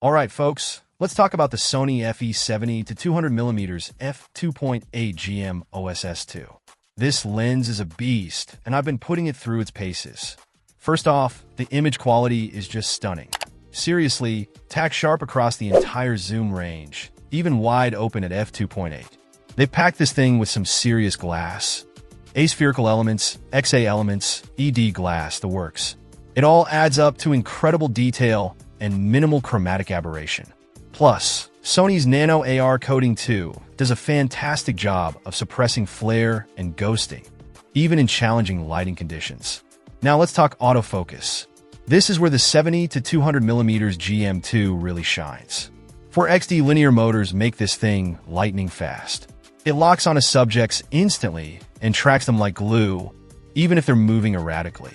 Alright folks, let's talk about the Sony FE70 to 200mm f2.8 GM OSS2. This lens is a beast, and I've been putting it through its paces. First off, the image quality is just stunning. Seriously, tack sharp across the entire zoom range, even wide open at f2.8. They packed this thing with some serious glass. Aspherical elements, XA elements, ED glass, the works. It all adds up to incredible detail and minimal chromatic aberration. Plus, Sony's Nano AR coating 2 does a fantastic job of suppressing flare and ghosting, even in challenging lighting conditions. Now let's talk autofocus. This is where the 70 to 200mm GM2 really shines. 4XD linear motors make this thing lightning fast. It locks onto subjects instantly and tracks them like glue, even if they're moving erratically.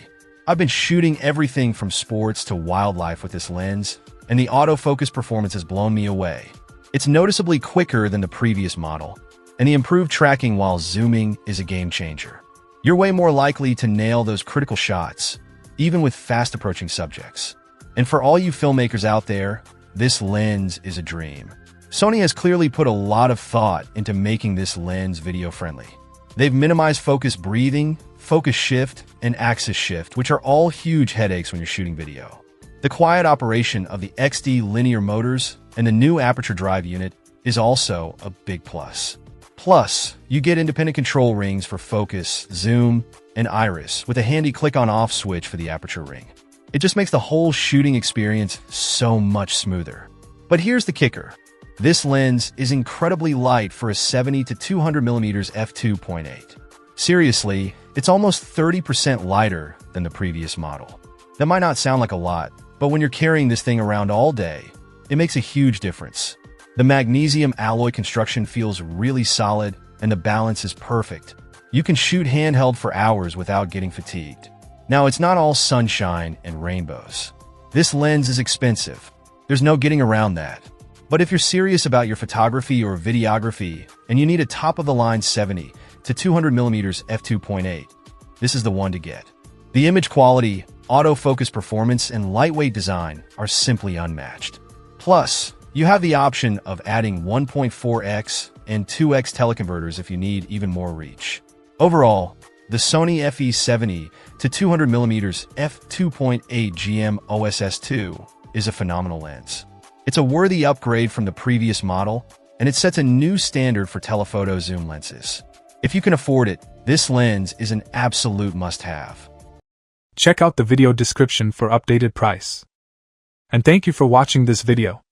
I've been shooting everything from sports to wildlife with this lens, and the autofocus performance has blown me away. It's noticeably quicker than the previous model, and the improved tracking while zooming is a game changer. You're way more likely to nail those critical shots, even with fast-approaching subjects. And for all you filmmakers out there, this lens is a dream. Sony has clearly put a lot of thought into making this lens video-friendly. They've minimized focus breathing, focus shift, and axis shift, which are all huge headaches when you're shooting video. The quiet operation of the XD linear motors and the new aperture drive unit is also a big plus. Plus, you get independent control rings for focus, zoom, and iris with a handy click-on-off switch for the aperture ring. It just makes the whole shooting experience so much smoother. But here's the kicker. This lens is incredibly light for a 70 to 200mm f2.8. Seriously, it's almost 30% lighter than the previous model. That might not sound like a lot, but when you're carrying this thing around all day, it makes a huge difference. The magnesium alloy construction feels really solid, and the balance is perfect. You can shoot handheld for hours without getting fatigued. Now, it's not all sunshine and rainbows. This lens is expensive. There's no getting around that. But if you're serious about your photography or videography, and you need a top-of-the-line 70 to 200mm f2.8, this is the one to get. The image quality, autofocus performance, and lightweight design are simply unmatched. Plus, you have the option of adding 1.4x and 2x teleconverters if you need even more reach. Overall, the Sony FE70 to 200mm f2.8 GM OSS2 is a phenomenal lens. It's a worthy upgrade from the previous model, and it sets a new standard for telephoto zoom lenses. If you can afford it, this lens is an absolute must-have. Check out the video description for updated price. And thank you for watching this video.